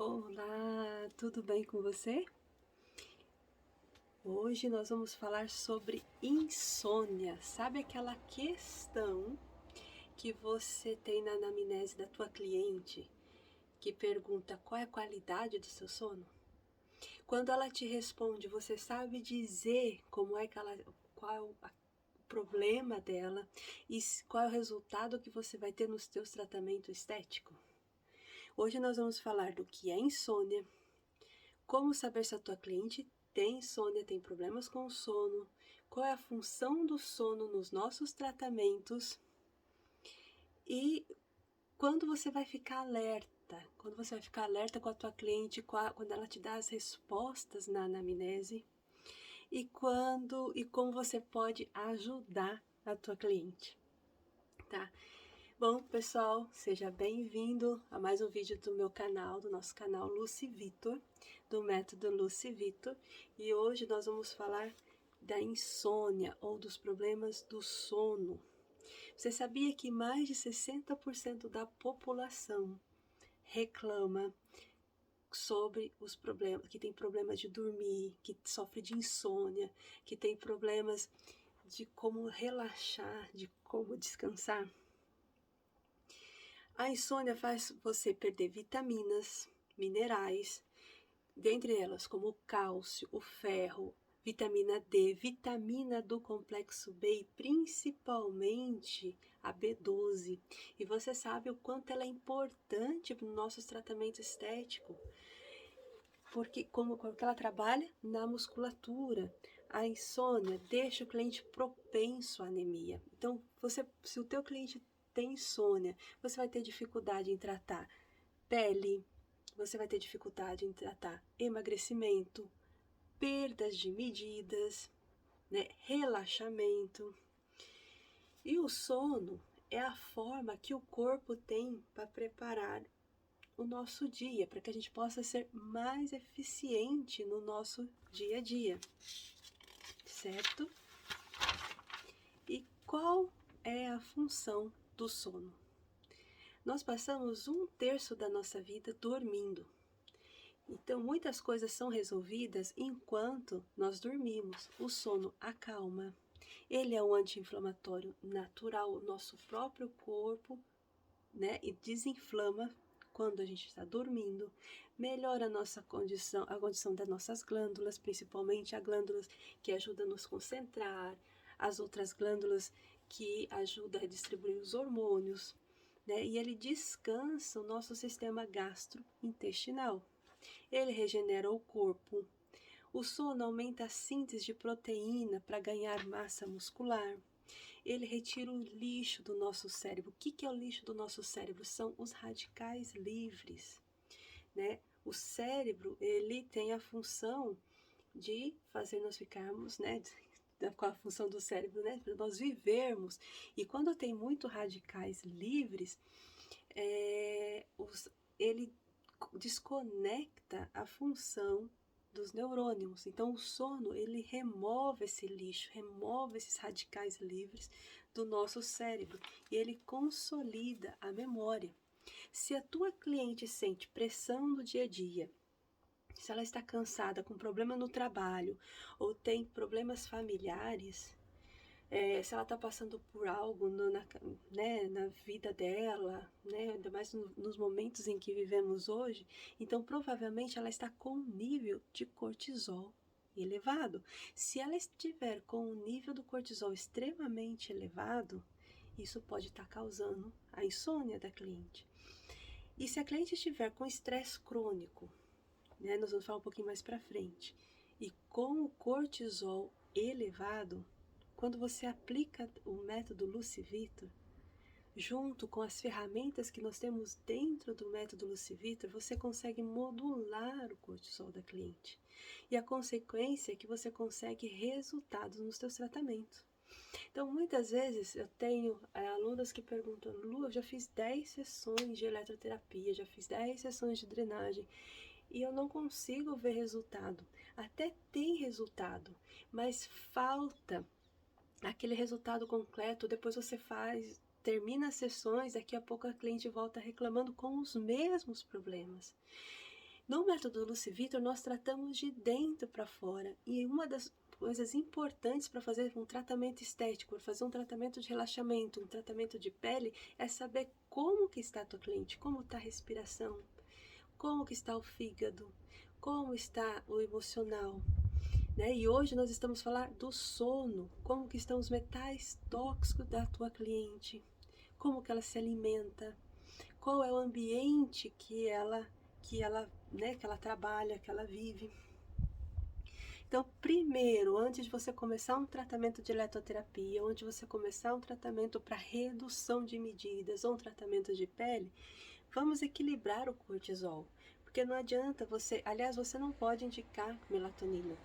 Olá, tudo bem com você? Hoje nós vamos falar sobre insônia. Sabe aquela questão que você tem na anamnese da tua cliente que pergunta qual é a qualidade do seu sono? Quando ela te responde, você sabe dizer qual é o problema dela e qual é o resultado que você vai ter nos teus tratamentos estéticos? Hoje nós vamos falar do que é insônia, como saber se a tua cliente tem insônia, tem problemas com o sono, qual é a função do sono nos nossos tratamentos e quando você vai ficar alerta, com a tua cliente, quando ela te dá as respostas na anamnese e como você pode ajudar a tua cliente, tá? Bom, pessoal, seja bem-vindo a mais um vídeo do meu canal, do nosso canal Lucy Vitor, do método Lucy Vitor, e hoje nós vamos falar da insônia ou dos problemas do sono. Você sabia que mais de 60% da população reclama sobre os problemas, que tem problemas de dormir, que sofre de insônia, que tem problemas de como relaxar, de como descansar? A insônia faz você perder vitaminas, minerais, dentre elas como o cálcio, o ferro, vitamina D, vitamina do complexo B e principalmente a B12. E você sabe o quanto ela é importante para o nosso tratamento estético, porque ela trabalha na musculatura. A insônia deixa o cliente propenso à anemia. Então, se o teu cliente tem insônia, você vai ter dificuldade em tratar pele, você vai ter dificuldade em tratar emagrecimento, perdas de medidas, né, relaxamento. E o sono é a forma que o corpo tem para preparar o nosso dia, para que a gente possa ser mais eficiente no nosso dia a dia, certo? E qual é a função do sono? Nós passamos 1/3 da nossa vida dormindo. Então, muitas coisas são resolvidas enquanto nós dormimos. O sono acalma. Ele é um anti-inflamatório natural, o nosso próprio corpo, né, e desinflama quando a gente está dormindo, melhora a nossa condição, a condição das nossas glândulas, principalmente as glândulas que ajudam a nos concentrar, as outras glândulas que ajudam a distribuir os hormônios, né? E ele descansa o nosso sistema gastrointestinal. Ele regenera o corpo. O sono aumenta a síntese de proteína para ganhar massa muscular. Ele retira o lixo do nosso cérebro. O que é o lixo do nosso cérebro? São os radicais livres, né? O cérebro, ele tem a função de fazer nós ficarmos, né? Qual a função do cérebro, né? Para nós vivermos. E quando tem muito radicais livres, ele desconecta a função dos neurônios. Então, o sono, ele remove esse lixo, remove esses radicais livres do nosso cérebro e ele consolida a memória. Se a tua cliente sente pressão no dia a dia, se ela está cansada, com problema no trabalho ou tem problemas familiares, se ela está passando por algo na vida dela, né, ainda mais nos momentos em que vivemos hoje, então provavelmente ela está com um nível de cortisol elevado. Se ela estiver com o nível do cortisol extremamente elevado, isso pode estar causando a insônia da cliente. E se a cliente estiver com estresse crônico, né, nós vamos falar um pouquinho mais para frente, e com o cortisol elevado, quando você aplica o método Lucy Vitor, junto com as ferramentas que nós temos dentro do método Lucy Vitor, você consegue modular o cortisol da cliente. E a consequência é que você consegue resultados nos seus tratamentos. Então, muitas vezes eu tenho alunas que perguntam: Lu, eu já fiz 10 sessões de eletroterapia, já fiz 10 sessões de drenagem e eu não consigo ver resultado. Até tem resultado, mas falta aquele resultado completo. Depois você termina as sessões, daqui a pouco a cliente volta reclamando com os mesmos problemas. No método Lucy Victor, nós tratamos de dentro para fora. E uma das coisas importantes para fazer um tratamento estético, fazer um tratamento de relaxamento, um tratamento de pele, é saber como que está a tua cliente, como está a respiração, como que está o fígado, como está o emocional. Né? E hoje nós estamos falando do sono, como que estão os metais tóxicos da tua cliente, como que ela se alimenta, qual é o ambiente que ela trabalha, que ela vive. Então, primeiro, antes de você começar um tratamento de eletroterapia, antes de você começar um tratamento para redução de medidas ou um tratamento de pele, vamos equilibrar o cortisol. Porque não adianta você não pode indicar melatonina,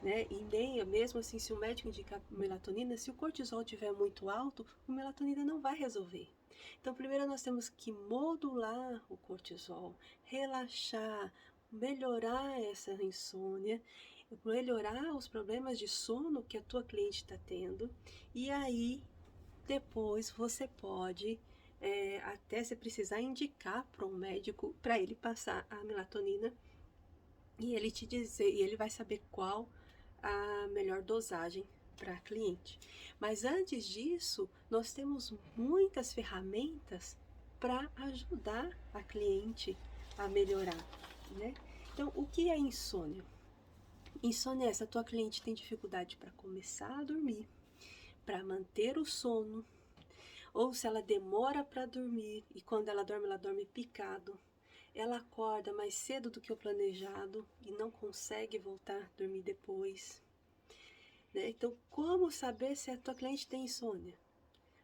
né? E nem, mesmo assim, se o médico indicar melatonina, se o cortisol estiver muito alto, a melatonina não vai resolver. Então, primeiro nós temos que modular o cortisol, relaxar, melhorar essa insônia, melhorar os problemas de sono que a tua cliente está tendo, e aí depois você pode até se precisar indicar para um médico para ele passar a melatonina e ele te dizer, e ele vai saber qual a melhor dosagem para a cliente. Mas antes disso, nós temos muitas ferramentas para ajudar a cliente a melhorar, né? Então, o que é insônia? Insônia é essa, a tua cliente tem dificuldade para começar a dormir, para manter o sono, ou se ela demora para dormir e quando ela dorme picado, ela acorda mais cedo do que o planejado e não consegue voltar a dormir depois. Né? Então, como saber se a tua cliente tem insônia?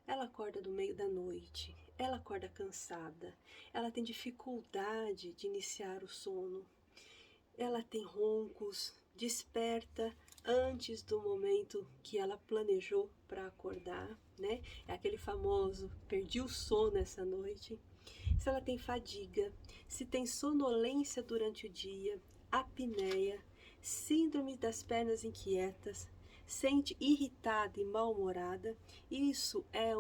Ela acorda no meio da noite, ela acorda cansada, ela tem dificuldade de iniciar o sono, ela tem roncos, desperta antes do momento que ela planejou para acordar, né? É aquele famoso, perdi o sono essa noite. Se ela tem fadiga, se tem sonolência durante o dia, apneia, síndrome das pernas inquietas, sente irritada e mal-humorada, isso é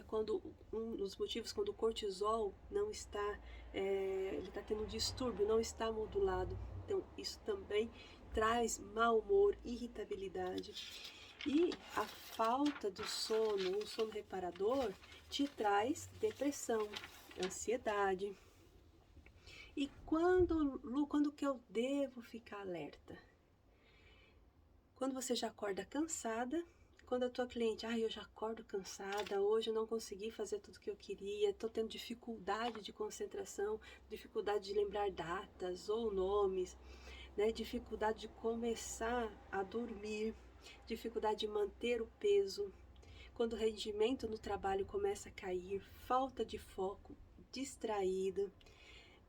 quando um dos motivos quando o cortisol não está, ele está tendo um distúrbio, não está modulado. Então, isso também traz mau humor, irritabilidade. E a falta do sono, um sono reparador, te traz depressão, ansiedade. E quando que eu devo ficar alerta? Quando você já acorda cansada, quando a tua cliente, eu já acordo cansada, hoje eu não consegui fazer tudo que eu queria, estou tendo dificuldade de concentração, dificuldade de lembrar datas ou nomes, né? Dificuldade de começar a dormir, dificuldade de manter o peso, quando o rendimento no trabalho começa a cair, falta de foco, distraída,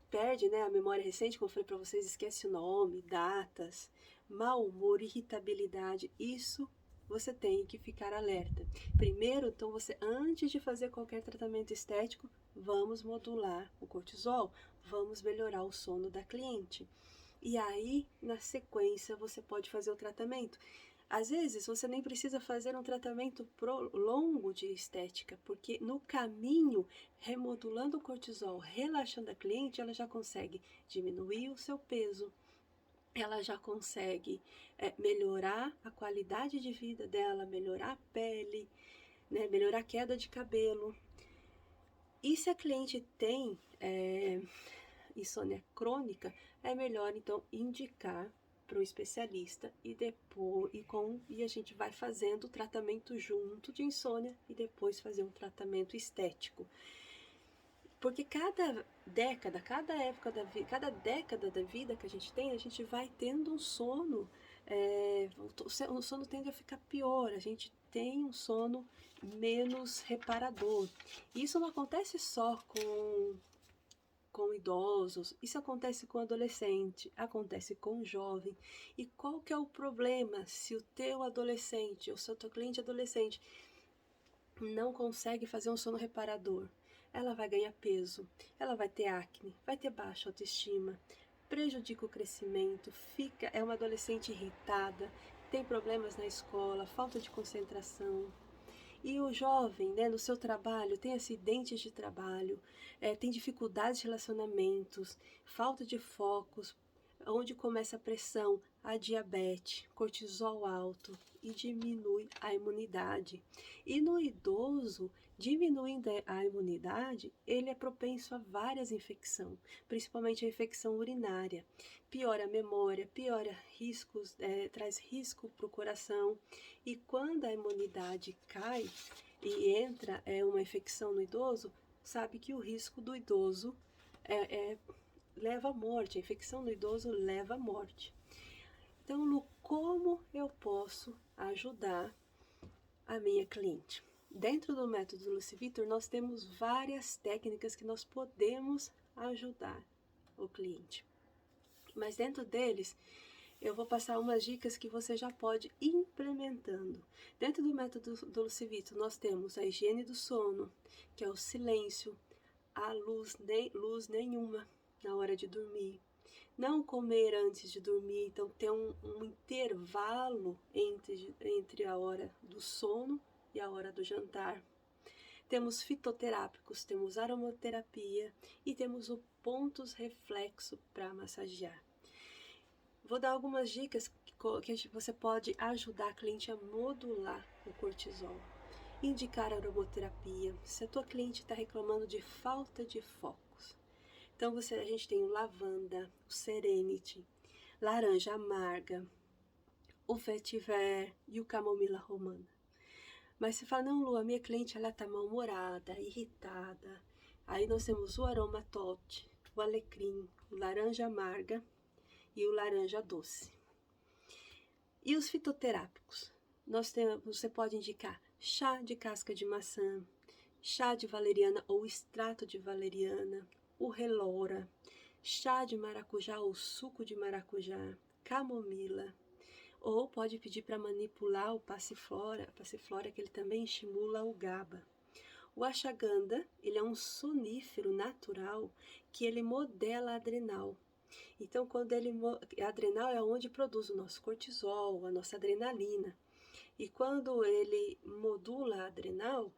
perde, né, a memória recente, como eu falei para vocês, esquece o nome, datas, mau humor, irritabilidade, isso você tem que ficar alerta. Primeiro, então, antes de fazer qualquer tratamento estético, vamos modular o cortisol, vamos melhorar o sono da cliente. E aí, na sequência, você pode fazer o tratamento. Às vezes, você nem precisa fazer um tratamento longo de estética, porque no caminho, remodulando o cortisol, relaxando a cliente, ela já consegue diminuir o seu peso, ela já consegue melhorar a qualidade de vida dela, melhorar a pele, né, melhorar a queda de cabelo. E se a cliente tem insônia crônica, é melhor então indicar para um especialista e a gente vai fazendo o tratamento junto de insônia e depois fazer um tratamento estético. Porque cada década da vida que a gente vai tendo um sono, o sono tende a ficar pior, a gente tem um sono menos reparador. E isso não acontece só com idosos, isso acontece com adolescente, acontece com jovem. E qual que é o problema se o teu adolescente ou se o teu cliente adolescente não consegue fazer um sono reparador? Ela vai ganhar peso, ela vai ter acne, vai ter baixa autoestima, prejudica o crescimento, é uma adolescente irritada, tem problemas na escola, falta de concentração. E o jovem, né, no seu trabalho, tem acidentes de trabalho, tem dificuldades de relacionamentos, falta de focos, onde começa a pressão, a diabetes, cortisol alto e diminui a imunidade. E no idoso, diminuindo a imunidade, ele é propenso a várias infecções, principalmente a infecção urinária. Piora a memória, piora riscos, traz risco para o coração. E quando a imunidade cai e entra uma infecção no idoso, sabe que o risco do idoso leva à morte, a infecção no idoso leva à morte. Então, Lu, como eu posso ajudar a minha cliente? Dentro do método Lucy Victor, nós temos várias técnicas que nós podemos ajudar o cliente. Mas dentro deles, eu vou passar umas dicas que você já pode ir implementando. Dentro do método do Lucy Victor, nós temos a higiene do sono, que é o silêncio, a luz nenhuma na hora de dormir. Não comer antes de dormir, então ter um intervalo entre a hora do sono e a hora do jantar. Temos fitoterápicos, temos aromaterapia e temos o pontos reflexo para massagear. Vou dar algumas dicas que você pode ajudar a cliente a modular o cortisol. Indicar aromaterapia, se a tua cliente está reclamando de falta de focos. Então, a gente tem o lavanda, o serenity, laranja amarga, o vetiver e o camomila romana. Mas você fala, não, Lu, a minha cliente ela está mal-humorada, irritada. Aí nós temos o aromatote, o alecrim, o laranja amarga e o laranja doce. E os fitoterápicos? Você pode indicar chá de casca de maçã, chá de valeriana ou extrato de valeriana, o relora, chá de maracujá ou suco de maracujá, camomila, ou pode pedir para manipular o passiflora que ele também estimula o GABA. O ashwagandha, ele é um sonífero natural que ele modela a adrenal. Então, a adrenal é onde produz o nosso cortisol, a nossa adrenalina. E quando ele modula a adrenal,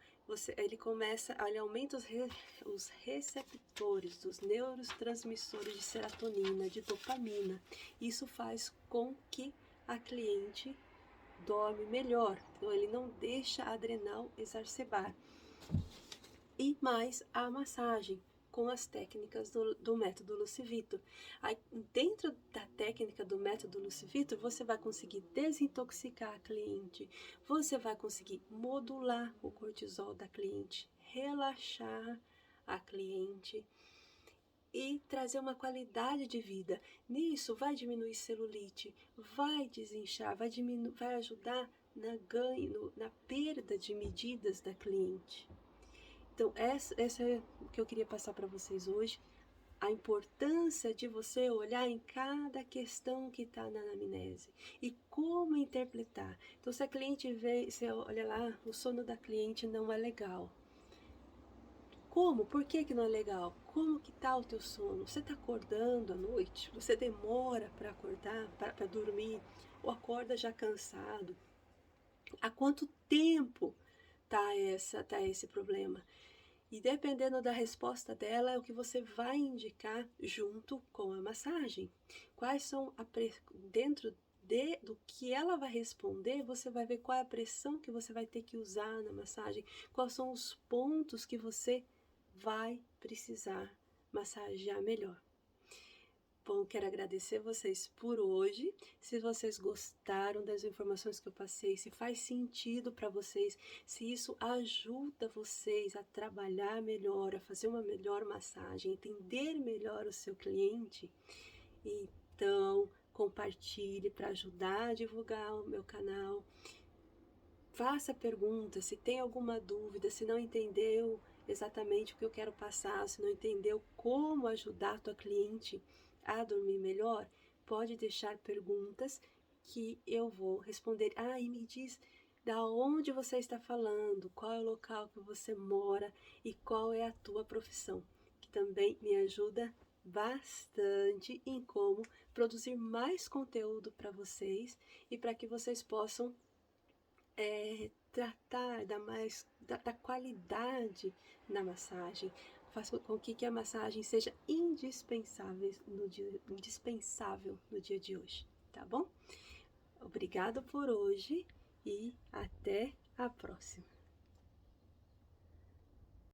ele aumenta os receptores dos neurotransmissores de serotonina, de dopamina. Isso faz com que a cliente dorme melhor. Então, ele não deixa a adrenal exacerbar. E mais a massagem com as técnicas do método Lucy Victor. Aí, dentro da técnica do método Lucy Victor, você vai conseguir desintoxicar a cliente, você vai conseguir modular o cortisol da cliente, relaxar a cliente e trazer uma qualidade de vida. Nisso vai diminuir celulite, vai desinchar, vai ajudar na perda de medidas da cliente. Então, essa é o que eu queria passar para vocês hoje. A importância de você olhar em cada questão que está na anamnese e como interpretar. Então, se a cliente você olha lá, o sono da cliente não é legal. Como? Por que não é legal? Como que está o teu sono? Você está acordando à noite? Você demora para acordar, para dormir? Ou acorda já cansado? Há quanto tempo tá esse problema? E dependendo da resposta dela, é o que você vai indicar junto com a massagem. Quais são dentro do que ela vai responder, você vai ver qual é a pressão que você vai ter que usar na massagem, quais são os pontos que você vai precisar massagear melhor. Bom, quero agradecer vocês por hoje. Se vocês gostaram das informações que eu passei, se faz sentido para vocês, se isso ajuda vocês a trabalhar melhor, a fazer uma melhor massagem, entender melhor o seu cliente, então compartilhe para ajudar a divulgar o meu canal. Faça perguntas, se tem alguma dúvida, se não entendeu exatamente o que eu quero passar, se não entendeu como ajudar a tua cliente a dormir melhor, pode deixar perguntas que eu vou responder. E me diz da onde você está falando, qual é o local que você mora e qual é a tua profissão, que também me ajuda bastante em como produzir mais conteúdo para vocês e para que vocês possam tratar da qualidade na massagem. Faça com que a massagem seja indispensável no dia de hoje, tá bom? Obrigado por hoje e até a próxima.